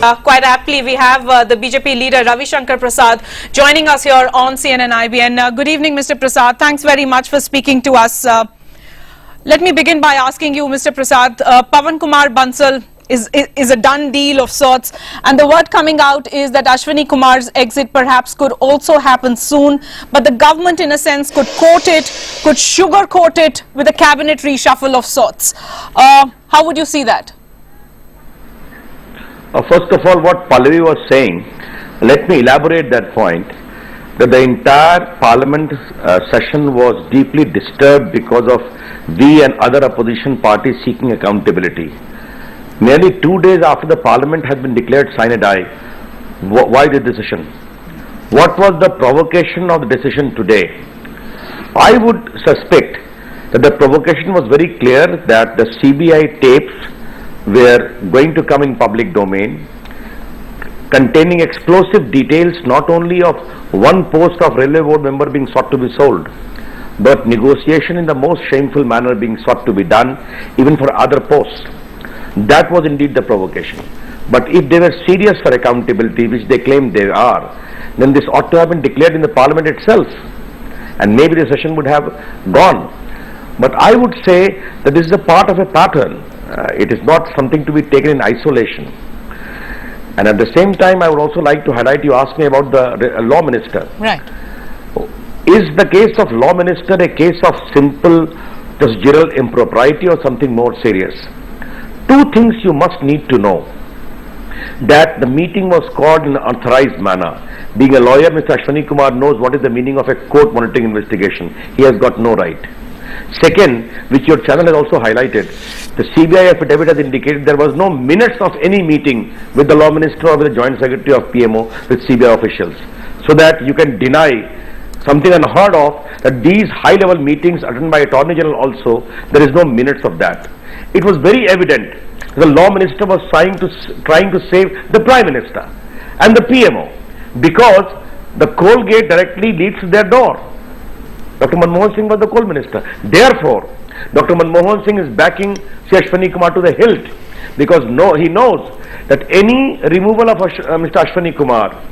Quite aptly, we have the BJP leader Ravi Shankar Prasad joining us here on CNN IBN. Good evening, Mr. Prasad. Thanks very much for speaking to us. Let me begin by asking you, Mr. Prasad, Pawan Kumar Bansal is a done deal of sorts, and the word coming out is that Ashwini Kumar's exit perhaps could also happen soon, but the government in a sense could coat it, could sugarcoat it with a cabinet reshuffle of sorts. How would you see that? First of all, what Pallavi was saying, let me elaborate that point, that the entire parliament session was deeply disturbed because of we and other opposition parties seeking accountability. Nearly 2 days after the parliament has been declared sine die, why the decision? What was the provocation of the decision today? I would suspect that the provocation was very clear, that the CBI tapes were going to come in public domain, containing explosive details not only of one post of railway board member being sought to be sold, but negotiation in the most shameful manner being sought to be done even for other posts. That was indeed the provocation. But if they were serious for accountability, which they claim they are, then this ought to have been declared in the parliament itself, and maybe the session would have gone. But I would say that this is a part of a pattern. It is not something to be taken in isolation. And at the same time, I would also like to highlight, you asked me about the law minister. Right. Is the case of law minister a case of simple procedural impropriety or something more serious? Two things you must need to know. That the meeting was called in an authorized manner. Being a lawyer, Mr. Ashwini Kumar knows what is the meaning of a court monitoring investigation. He has got no right. Second, which your channel has also highlighted, the CBI affidavit has indicated there was no minutes of any meeting with the law minister or with the joint secretary of PMO with CBI officials. So that you can deny something unheard of, that these high-level meetings attended by Attorney General also, there is no minutes of that. It was very evident the law minister was trying to save the Prime Minister and the PMO, because the coal gate directly leads to their door. Dr. Manmohan Singh was the coal minister. Therefore, Dr. Manmohan Singh is backing Ashwini Kumar to the hilt, because he knows that any removal of Mr. Ashwini Kumar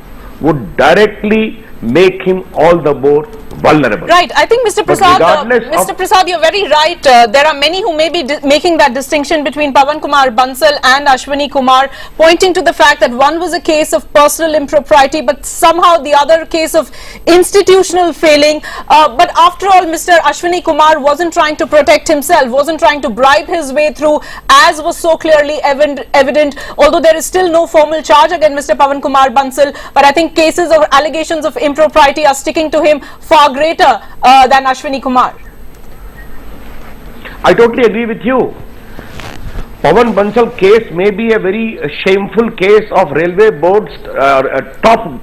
would directly make him all the more vulnerable. Right. I think Mr. Prasad, you're very right. There are many who may be making that distinction between Pawan Kumar Bansal and Ashwini Kumar, pointing to the fact that one was a case of personal impropriety, but somehow the other case of institutional failing. But after all, Mr. Ashwini Kumar wasn't trying to protect himself, wasn't trying to bribe his way through, as was so clearly evident, although there is still no formal charge against Mr. Pawan Kumar Bansal. But I think cases or allegations of impropriety are sticking to him far greater than Ashwini Kumar. I totally agree with you. Pawan Bansal case may be a very shameful case of railway board's top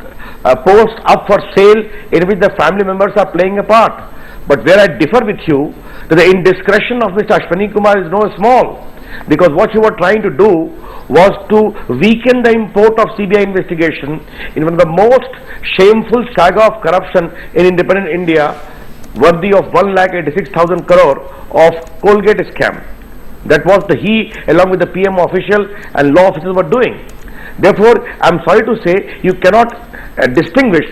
post up for sale, in which the family members are playing a part. But where I differ with you, that the indiscretion of Mr. Ashwini Kumar is no small, because what you were trying to do was to weaken the import of CBI investigation in one of the most shameful saga of corruption in independent India, worthy of 1,86,000 crore of Colgate scam. That was he, along with the PM official and law officers, were doing. Therefore, I am sorry to say, you cannot distinguish.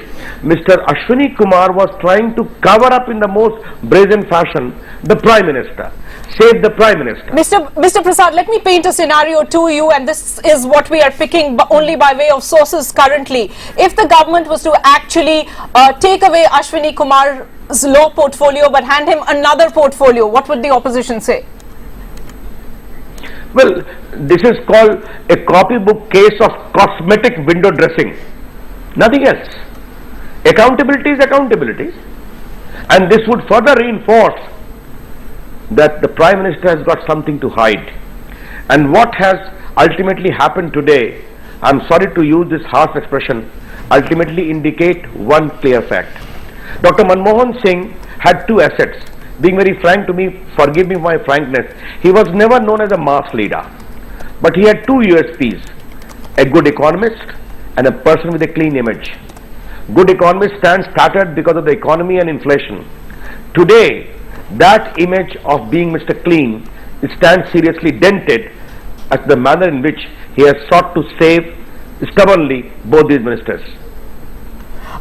Mr. Ashwini Kumar was trying to cover up in the most brazen fashion the Prime Minister. Save the Prime Minister. Mr. Prasad, let me paint a scenario to you, and this is what we are picking only by way of sources currently. If the government was to actually take away Ashwini Kumar's law portfolio but hand him another portfolio, what would the opposition say? Well, this is called a copybook case of cosmetic window dressing. Nothing else. Accountability is accountability. And this would further reinforce that the Prime Minister has got something to hide. And what has ultimately happened today, I am sorry to use this harsh expression, ultimately indicate one clear fact. Dr. Manmohan Singh had two assets. Being very frank to me, forgive me for my frankness, he was never known as a mass leader. But he had two USPs, a good economist and a person with a clean image. Good economist stands tattered because of the economy and inflation. Today, that image of being Mr. Clean stands seriously dented at the manner in which he has sought to save stubbornly both these ministers.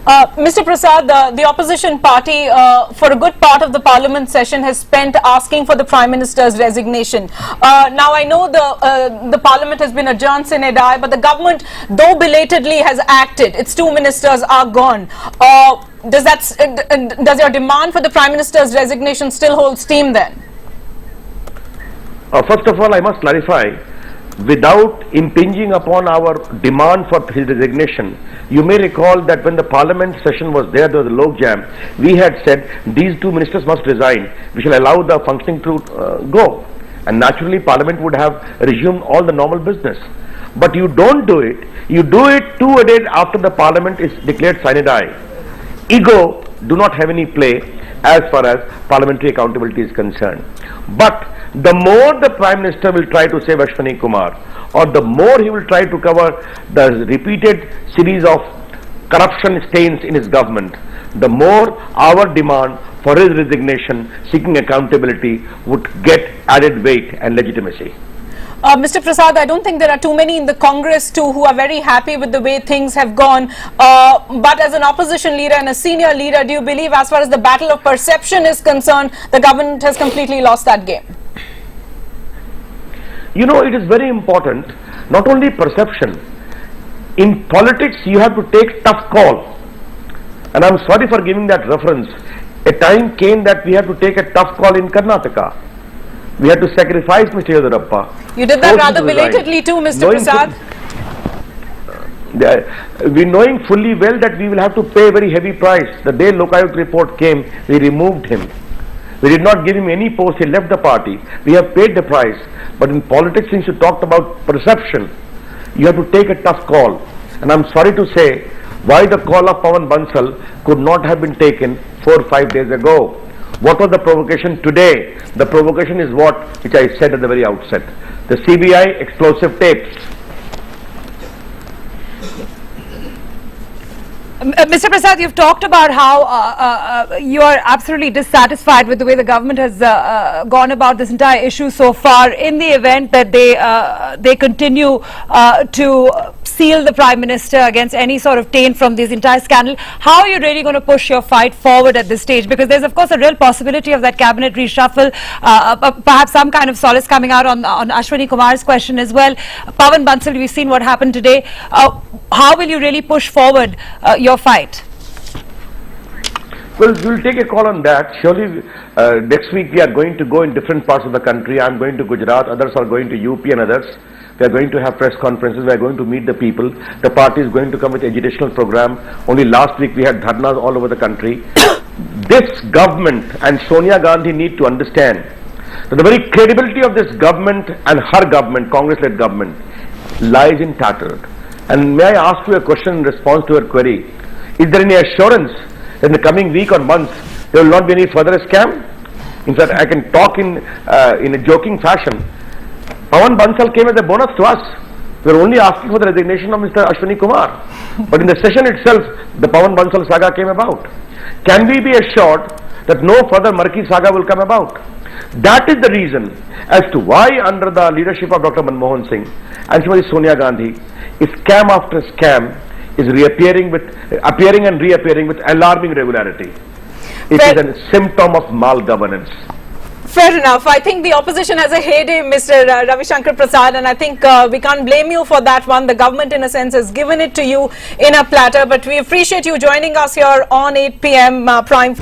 Mr. Prasad, the opposition party for a good part of the parliament session has spent asking for the Prime Minister's resignation. Now I know the parliament has been adjourned sine die, but the government, though belatedly, has acted. Its two ministers are gone. Does your demand for the Prime Minister's resignation still hold steam then? First of all, I must clarify, without impinging upon our demand for his resignation, you may recall that when the parliament session was there was a log jam, we had said these two ministers must resign. We shall allow the functioning to go. And naturally parliament would have resumed all the normal business. But you don't do it. You do it 2 days after the parliament is declared sine die. Ego do not have any play as far as parliamentary accountability is concerned. But the more the Prime Minister will try to save Ashwani Kumar, or the more he will try to cover the repeated series of corruption stains in his government, the more our demand for his resignation, seeking accountability, would get added weight and legitimacy. Mr. Prasad, I don't think there are too many in the Congress too who are very happy with the way things have gone. But as an opposition leader and a senior leader, do you believe, as far as the battle of perception is concerned, the government has completely lost that game? You know, it is very important, not only perception. In politics, you have to take tough call. And I'm sorry for giving that reference. A time came that we had to take a tough call in Karnataka. We had to sacrifice Mr. Yediyurappa. You did that rather belatedly too, Mr. Prasad. We knowing fully well that we will have to pay a very heavy price. The day Lokayuk report came, we removed him. We did not give him any post, he left the party. We have paid the price. But in politics, since you talked about perception, you have to take a tough call. And I'm sorry to say, why the call of Pawan Bansal could not have been taken 4 or 5 days ago. What was the provocation today? The provocation is which I said at the very outset. The CBI explosive tapes. Mr. Prasad, you've talked about how you are absolutely dissatisfied with the way the government has gone about this entire issue so far. In the event that they continue to seal the Prime Minister against any sort of taint from this entire scandal, how are you really going to push your fight forward at this stage? Because there's of course a real possibility of that cabinet reshuffle, perhaps some kind of solace coming out on Ashwani Kumar's question as well. Pawan Bansal, we've seen what happened today. How will you really push forward your fight? Well, we'll take a call on that. Surely next week we are going to go in different parts of the country. I'm going to Gujarat, others are going to UP and others. We are going to have press conferences, we are going to meet the people. The party is going to come with educational program. Only last week we had dharnas all over the country. This government and Sonia Gandhi need to understand that the very credibility of this government and her government, Congress-led government, lies in tatters. And may I ask you a question in response to your query? Is there any assurance that in the coming week or months there will not be any further scam? In fact, I can talk in a joking fashion. Pawan Bansal came as a bonus to us. We were only asking for the resignation of Mr. Ashwani Kumar. But in the session itself, the Pawan Bansal saga came about. Can we be assured that no further murky saga will come about? That is the reason as to why, under the leadership of Dr. Manmohan Singh and Srimati Sonia Gandhi, scam after scam is appearing and reappearing with alarming regularity. It is a symptom of malgovernance. Fair enough. I think the opposition has a heyday, Mr. Ravi Shankar Prasad, and I think we can't blame you for that one. The government, in a sense, has given it to you in a platter, but we appreciate you joining us here on 8 p.m. Prime.